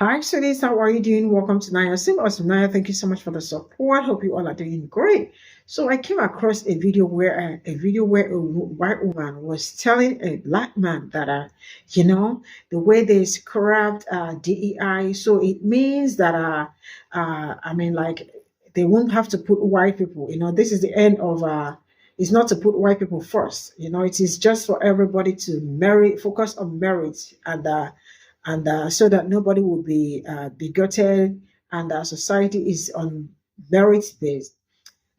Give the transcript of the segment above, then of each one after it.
Hi, Cities. How are you doing? Welcome to Naya. Sim awesome Naya. Thank you so much for the support. Hope you all are doing great. So I came across a video where a white woman was telling a black man that the way they scrapped DEI, so it means that they won't have to put white people. This is the end of it's not to put white people first. It is just for everybody to focus on merit and so that nobody will be bigoted and our society is on merit based.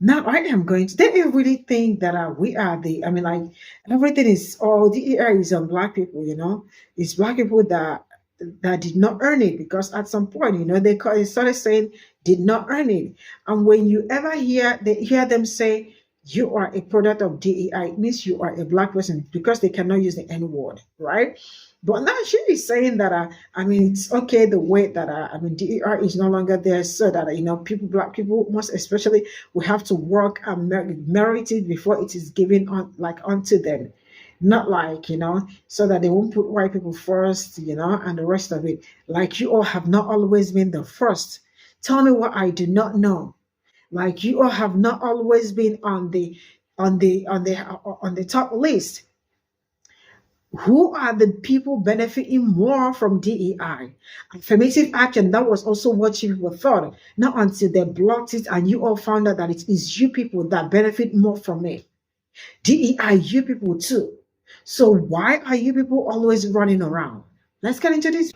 Now I am going to. They really think that we are everything is all the air is on black people. It's black people that did not earn it because at some point, they started saying did not earn it, and when you ever hear them say you are a product of DEI, it means you are a black person because they cannot use the N word, right? But now she is saying that it's okay the way that DER is no longer there, so that black people, most especially, we have to work and merit it before it is given on unto them, not so that they won't put white people first, and the rest of it. Like you all have not always been the first. Tell me what I do not know. Like you all have not always been on the top list. Who are the people benefiting more from DEI? Affirmative action, that was also what you people thought. Not until they blocked it and you all found out that it is you people that benefit more from it. DEI, you people too. So why are you people always running around? Let's get into this.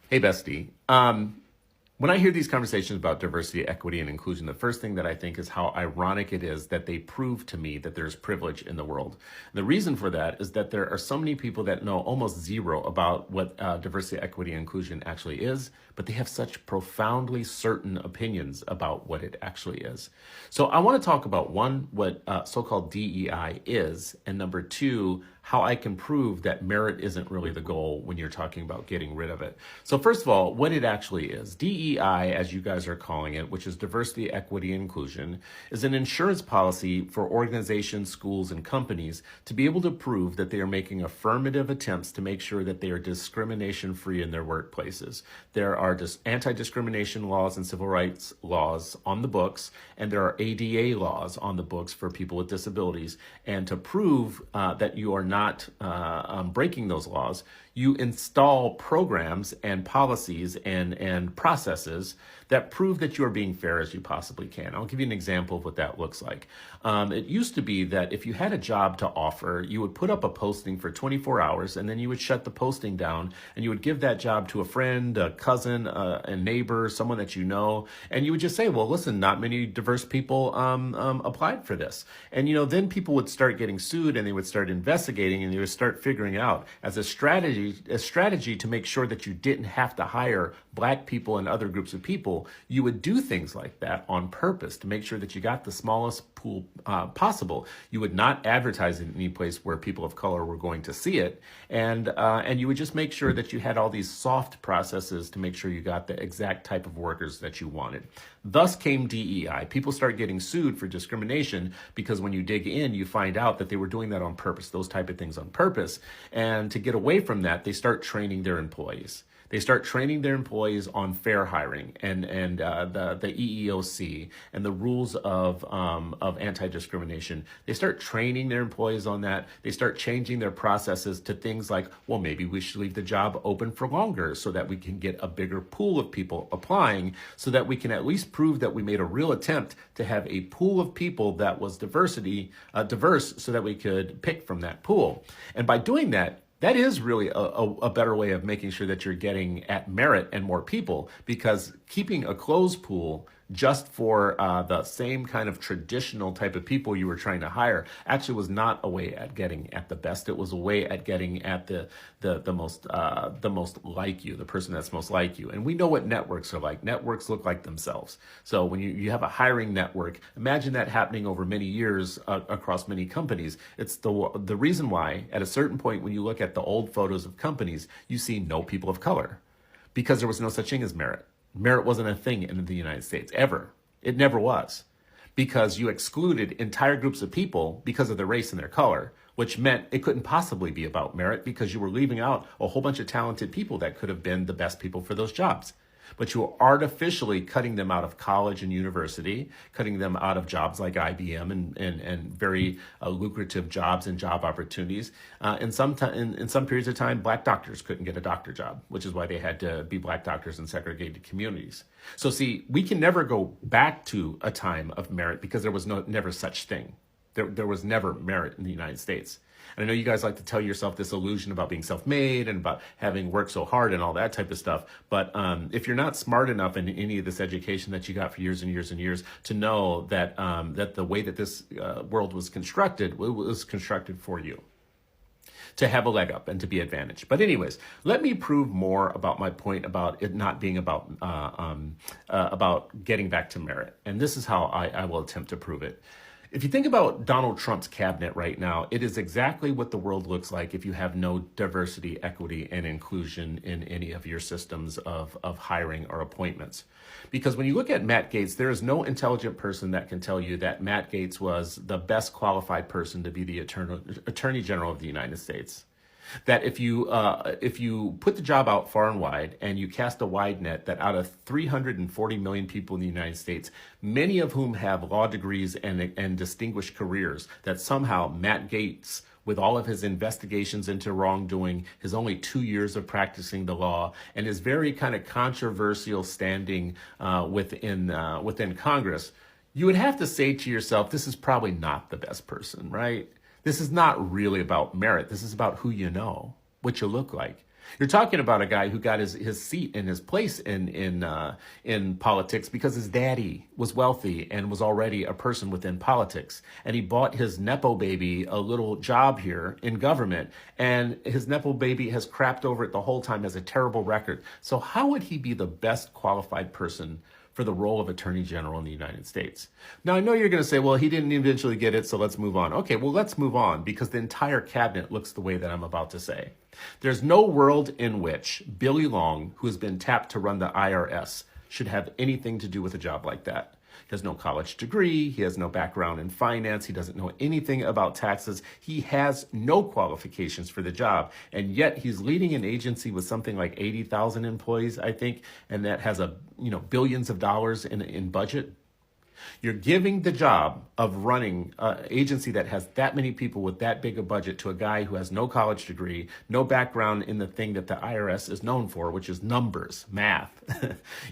Hey, bestie. When I hear these conversations about diversity, equity, and inclusion, the first thing that I think is how ironic it is that they prove to me that there's privilege in the world. The reason for that is that there are so many people that know almost zero about what diversity, equity, and inclusion actually is, but they have such profoundly certain opinions about what it actually is. So I want to talk about one, what so-called DEI is, and number two, how I can prove that merit isn't really the goal when you're talking about getting rid of it. So first of all, what it actually is. DEI, as you guys are calling it, which is diversity, equity, and inclusion, is an insurance policy for organizations, schools, and companies to be able to prove that they are making affirmative attempts to make sure that they are discrimination-free in their workplaces. There are anti-discrimination laws and civil rights laws on the books, and there are ADA laws on the books for people with disabilities. And to prove that you are not breaking those laws, you install programs and policies and processes that prove that you are being fair as you possibly can. I'll give you an example of what that looks like. It used to be that if you had a job to offer, you would put up a posting for 24 hours and then you would shut the posting down and you would give that job to a friend, a cousin, a neighbor, someone that you know, and you would just say, well, listen, not many diverse people applied for this. And, then people would start getting sued and they would start investigating and they would start figuring out as a strategy to make sure that you didn't have to hire black people and other groups of people. You would do things like that on purpose to make sure that you got the smallest pool possible. You would not advertise it in any place where people of color were going to see it, and you would just make sure that you had all these soft processes to make sure you got the exact type of workers that you wanted. Thus came DEI. People start getting sued for discrimination because when you dig in, you find out that they were doing that on purpose, those type of things on purpose. And to get away from that, they start training their employees. They start training their employees on fair hiring and the EEOC and the rules of anti-discrimination. They start training their employees on that. They start changing their processes to things like, well, maybe we should leave the job open for longer so that we can get a bigger pool of people applying, so that we can at least prove that we made a real attempt to have a pool of people that was diverse, so that we could pick from that pool. And by doing that, that is really a better way of making sure that you're getting at merit and more people, because keeping a closed pool just for the same kind of traditional type of people you were trying to hire actually was not a way at getting at the best. It was a way at getting at the most like you, the person that's most like you. And we know what networks are like. Networks look like themselves. So when you have a hiring network, imagine that happening over many years across many companies. It's the reason why at a certain point when you look at the old photos of companies, you see no people of color, because there was no such thing as merit. Merit wasn't a thing in the United States, ever. It never was. Because you excluded entire groups of people because of their race and their color, which meant it couldn't possibly be about merit because you were leaving out a whole bunch of talented people that could have been the best people for those jobs. But you are artificially cutting them out of college and university, cutting them out of jobs like IBM and very lucrative jobs and job opportunities. In some periods of time, black doctors couldn't get a doctor job, which is why they had to be black doctors in segregated communities. So see, we can never go back to a time of merit because there was never such thing. There was never merit in the United States. And I know you guys like to tell yourself this illusion about being self-made and about having worked so hard and all that type of stuff. But if you're not smart enough in any of this education that you got for years and years and years to know that that the way that this world was constructed, it was constructed for you to have a leg up and to be advantaged. But anyways, let me prove more about my point about it not being about getting back to merit. And this is how I will attempt to prove it. If you think about Donald Trump's cabinet right now, it is exactly what the world looks like if you have no diversity, equity, and inclusion in any of your systems of hiring or appointments. Because when you look at Matt Gaetz, there is no intelligent person that can tell you that Matt Gaetz was the best qualified person to be the Attorney General of the United States. That if you put the job out far and wide and you cast a wide net, that out of 340 million people in the United States, many of whom have law degrees and distinguished careers, that somehow Matt Gaetz, with all of his investigations into wrongdoing, his only 2 years of practicing the law, and his very kind of controversial standing within Congress, you would have to say to yourself, this is probably not the best person, right? This is not really about merit. This is about who you know, what you look like. You're talking about a guy who got his seat and his place in politics because his daddy was wealthy and was already a person within politics. And he bought his Nepo baby a little job here in government. And his Nepo baby has crapped over it the whole time, has a terrible record. So how would he be the best qualified person for the role of Attorney General in the United States? Now, I know you're going to say, well, he didn't eventually get it, so let's move on. Okay, well, let's move on because the entire cabinet looks the way that I'm about to say. There's no world in which Billy Long, who has been tapped to run the IRS, should have anything to do with a job like that. He has no college degree. He has no background in finance. He doesn't know anything about taxes. He has no qualifications for the job. And yet he's leading an agency with something like 80,000 employees, I think, and that has billions of dollars in budget. You're giving the job of running an agency that has that many people with that big a budget to a guy who has no college degree, no background in the thing that the IRS is known for, which is numbers, math,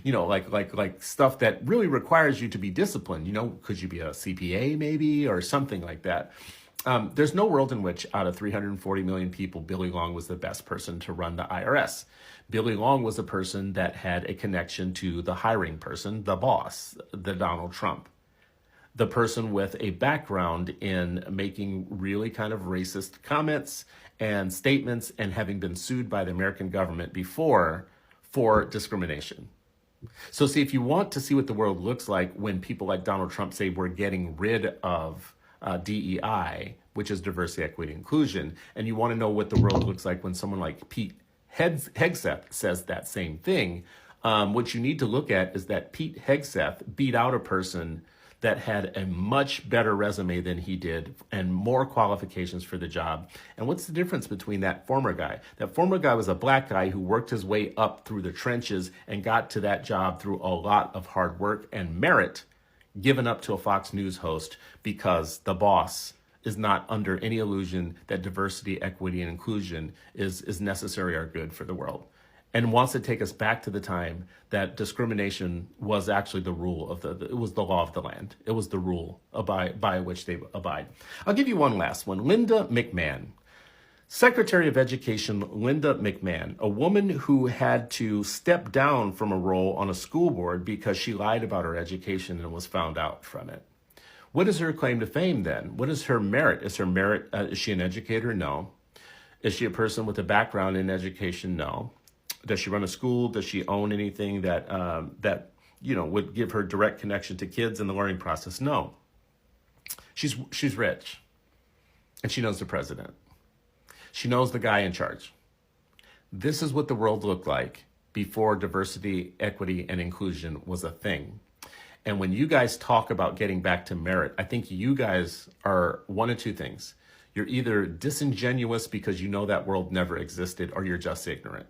like stuff that really requires you to be disciplined. Could you be a CPA maybe or something like that? There's no world in which out of 340 million people, Billy Long was the best person to run the IRS. Billy Long was a person that had a connection to the hiring person, the boss, the Donald Trump, the person with a background in making really kind of racist comments and statements and having been sued by the American government before for discrimination. So see, if you want to see what the world looks like when people like Donald Trump say we're getting rid of DEI, which is diversity, equity, inclusion, and you want to know what the world looks like when someone like Pete Hegseth says that same thing, what you need to look at is that Pete Hegseth beat out a person that had a much better resume than he did and more qualifications for the job. And what's the difference between that former guy? That former guy was a black guy who worked his way up through the trenches and got to that job through a lot of hard work and merit given up to a Fox News host because the boss is not under any illusion that diversity, equity, and inclusion is necessary or good for the world, and wants to take us back to the time that discrimination was actually the rule of it was the law of the land. It was the rule by which they abide. I'll give you one last one. Linda McMahon, Secretary of Education Linda McMahon, a woman who had to step down from a role on a school board because she lied about her education and was found out from it. What is her claim to fame then? What is her merit? Is she an educator? No. Is she a person with a background in education? No. Does she run a school? Does she own anything that would give her direct connection to kids in the learning process? No. She's rich, and she knows the president. She knows the guy in charge. This is what the world looked like before diversity, equity, and inclusion was a thing. And when you guys talk about getting back to merit, I think you guys are one of two things. You're either disingenuous because you know that world never existed, or you're just ignorant.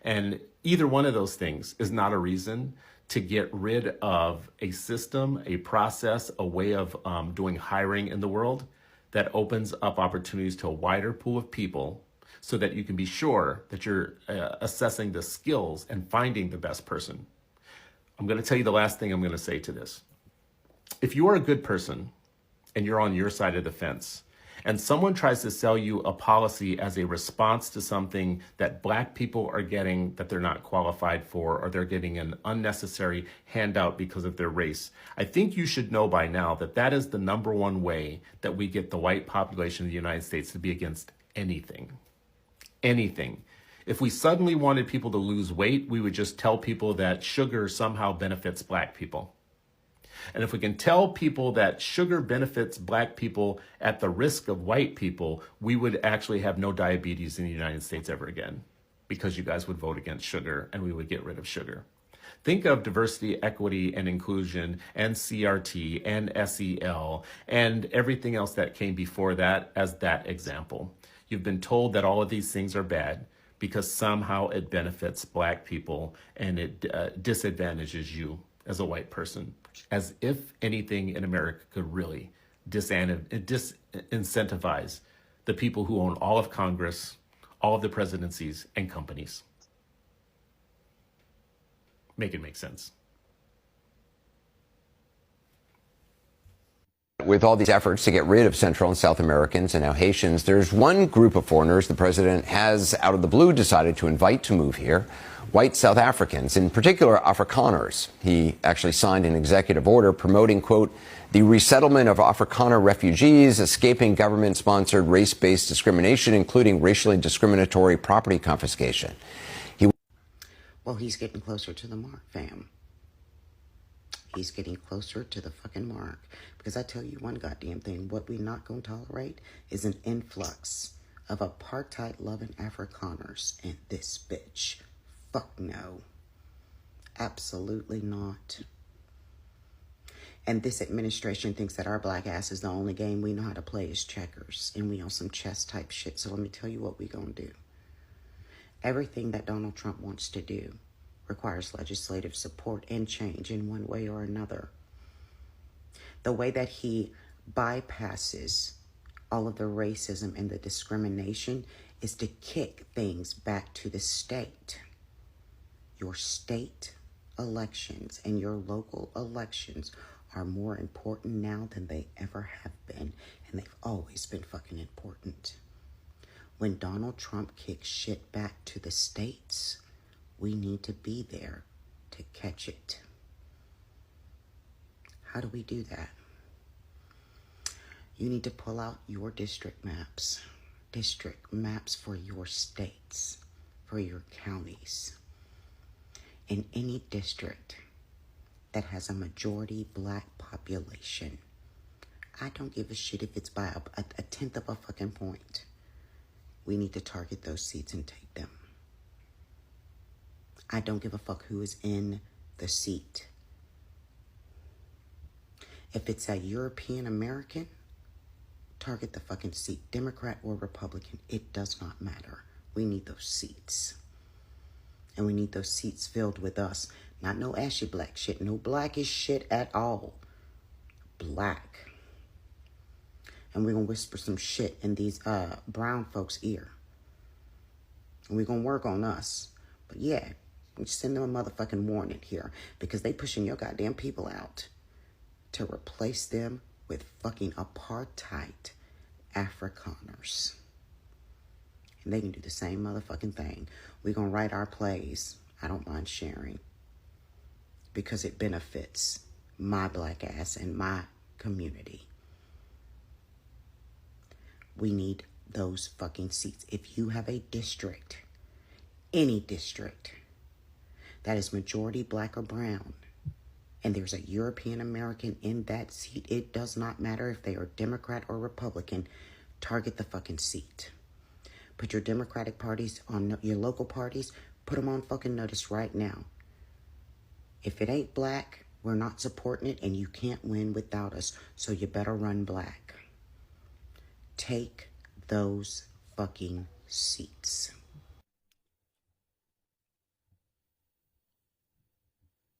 And either one of those things is not a reason to get rid of a system, a process, a way of doing hiring in the world that opens up opportunities to a wider pool of people so that you can be sure that you're assessing the skills and finding the best person. I'm going to tell you the last thing I'm going to say to this. If you are a good person and you're on your side of the fence, and someone tries to sell you a policy as a response to something that Black people are getting that they're not qualified for, or they're getting an unnecessary handout because of their race, I think you should know by now that that is the number one way that we get the white population of the United States to be against anything. Anything. If we suddenly wanted people to lose weight, we would just tell people that sugar somehow benefits Black people. And if we can tell people that sugar benefits Black people at the risk of white people, we would actually have no diabetes in the United States ever again, because you guys would vote against sugar and we would get rid of sugar. Think of diversity, equity, and inclusion, and CRT, and SEL, and everything else that came before that as that example. You've been told that all of these things are bad because somehow it benefits Black people and it disadvantages you as a white person, as if anything in America could really disincentivize the people who own all of Congress, all of the presidencies, and companies. Make it make sense. With all these efforts to get rid of Central and South Americans and now Haitians, there's one group of foreigners the president has, out of the blue, decided to invite to move here: white South Africans, in particular Afrikaners. He actually signed an executive order promoting, quote, the resettlement of Afrikaner refugees escaping government-sponsored race-based discrimination, including racially discriminatory property confiscation. Well, he's getting closer to the mark, fam. He's getting closer to the fucking mark. Because I tell you one goddamn thing, what we not going to tolerate is an influx of apartheid-loving Afrikaners in this bitch. Fuck no. Absolutely not. And this administration thinks that our black ass is the only game we know how to play is checkers. And we on some chess type shit. So let me tell you what we gonna do. Everything that Donald Trump wants to do requires legislative support and change in one way or another. The way that he bypasses all of the racism and the discrimination is to kick things back to the state. Your state elections and your local elections are more important now than they ever have been, and they've always been fucking important. When Donald Trump kicks shit back to the states, we need to be there to catch it. How do we do that? You need to pull out your district maps for your states, for your counties. In any district that has a majority black population, I don't give a shit if it's by a tenth of a fucking point. We need to target those seats and take them. I don't give a fuck who is in the seat. If it's a European American, target the fucking seat. Democrat or Republican, it does not matter. We need those seats. And we need those seats filled with us. Not no ashy black shit. No blackish shit at all. Black. And we're going to whisper some shit in these brown folks' ear. And we're going to work on us. But yeah, we send them a motherfucking warning here. Because they pushing your goddamn people out to replace them with fucking apartheid Afrikaners. And they can do the same motherfucking thing. We're going to write our plays. I don't mind sharing. Because it benefits my black ass and my community. We need those fucking seats. If you have a district, any district, that is majority black or brown, and there's a European American in that seat, it does not matter if they are Democrat or Republican, target the fucking seat. Put your Democratic parties on your local parties, put them on fucking notice right now. If it ain't black, we're not supporting it, and you can't win without us, so you better run black. Take those fucking seats.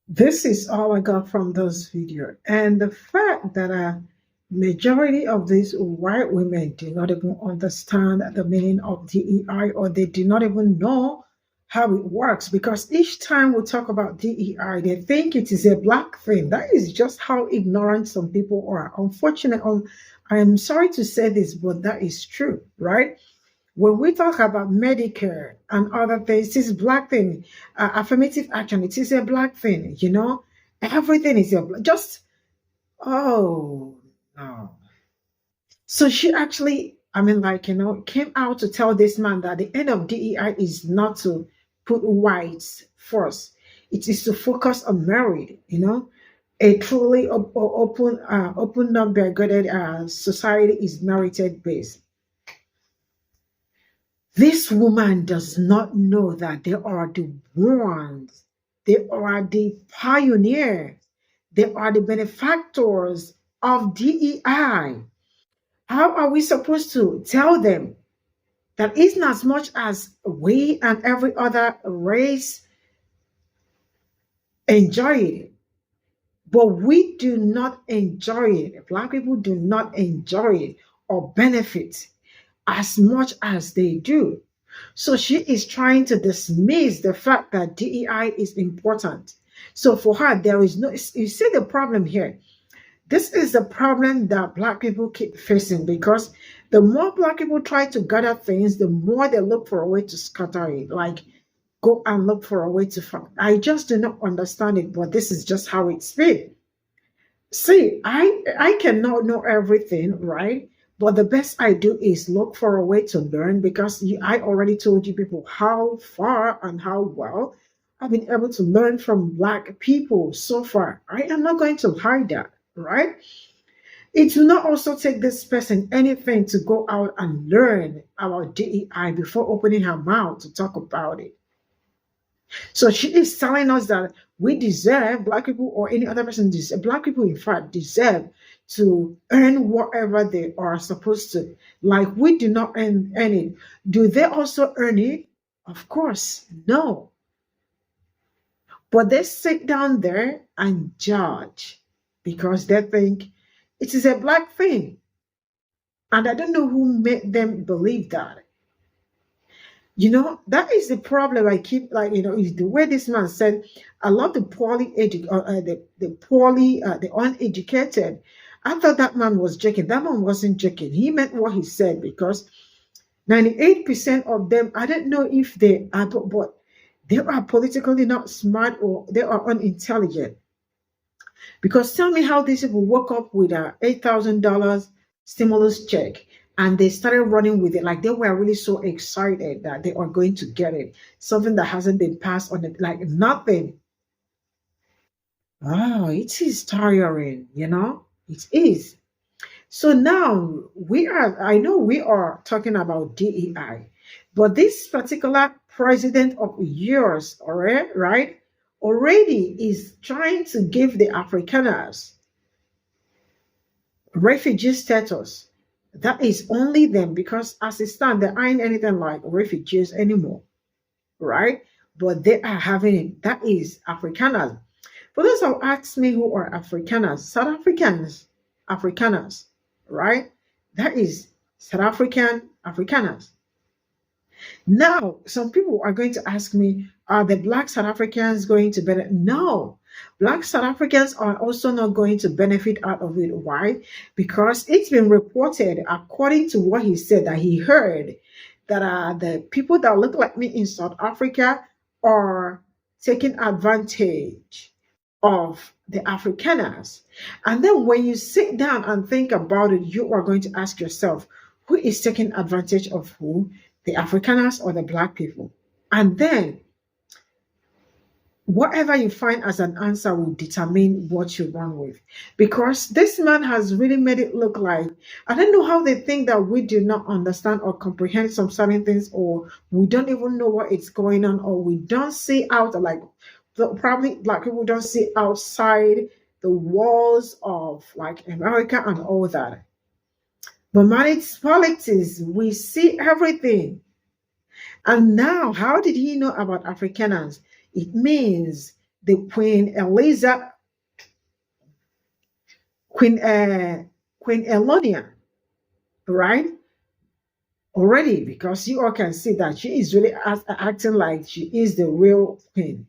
This is all I got from this video. And the fact that a majority of these white women do not even understand the meaning of DEI, or they do not even know how it works, because each time we talk about DEI, they think it is a black thing. That is just how ignorant some people are. Unfortunately, I am sorry to say this, but that is true, right? When we talk about Medicare and other things, it's black thing. Affirmative action, it is a black thing, you know? Everything is just, oh, no. So she actually, I mean, like, you know, came out to tell this man that the end of DEI is not to put whites first. It is to focus on married, you know? A truly open, non-bigoted society is merited based. This woman does not know that they are the ones, they are the pioneers, they are the benefactors of DEI. How are we supposed to tell them that it's not as much as we and every other race enjoy it, but we do not enjoy it? Black people do not enjoy it or benefit as much as they do. So she is trying to dismiss the fact that DEI is important. So for her, there is no, you see the problem here. This is the problem that black people keep facing, because the more black people try to gather things, the more they look for a way to scatter it. Like, go and look for a way to find. I just do not understand it, but this is just how it's been. See, I cannot know everything, right? But the best I do is look for a way to learn, because I already told you people how far and how well I've been able to learn from black people so far. I am not going to hide that, right? It will not also take this person anything to go out and learn about DEI before opening her mouth to talk about it. So she is telling us that we deserve, black people or any other person, black people in fact deserve to earn whatever they are supposed to. Like, we do not earn it. Do they also earn it? Of course, no. But they sit down there and judge because they think it is a black thing. And I don't know who made them believe that. You know, that is the problem. I keep, like, you know, is the way this man said, I love the the uneducated. I thought that man was joking. That man wasn't joking. He meant what he said, because 98% of them, I don't know if they are, but they are politically not smart, or they are unintelligent. Because tell me how these people woke up with a $8,000 stimulus check and they started running with it. Like, they were really so excited that they are going to get it. Something that hasn't been passed on it, like nothing. Oh, it is tiring, you know? It is. So now I know we are talking about DEI, but this particular president of yours, all right, already is trying to give the Afrikaners refugee status. That is only them, because as it stands, they aren't anything like refugees anymore, right? But they are having it. That is Afrikaners. For those who ask me who are Afrikaners, South Afrikaners, right? That is South Afrikaners. Now, some people are going to ask me, are the black South Africans going to benefit? No, black South Africans are also not going to benefit out of it. Why? Because it's been reported, according to what he said, that he heard that the people that look like me in South Africa are taking advantage of the Afrikaners. And then when you sit down and think about it, you are going to ask yourself, who is taking advantage of who? The Afrikaners or the black people? And then whatever you find as an answer will determine what you run with. Because this man has really made it look like, I don't know how they think that we do not understand or comprehend some certain things, or we don't even know what is going on, or we don't see out, like probably black people don't see outside the walls of like America and all that. But managed politics, we see everything. And now, how did he know about Afrikaners? It means the Queen Elonia, right? Already, because you all can see that she is really acting like she is the real queen.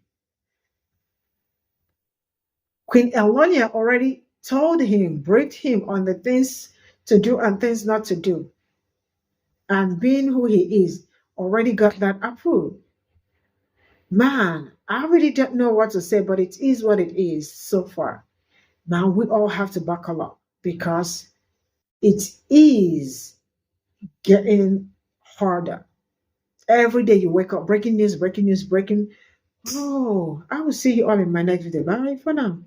Queen Elonia already told him, briefed him on the things to do and things not to do. And being who he is, already got that approved. Man, I really don't know what to say, but it is what it is so far. Now we all have to buckle up because it is getting harder. Every day you wake up, breaking news, breaking news, breaking. Oh, I will see you all in my next video. Bye for now.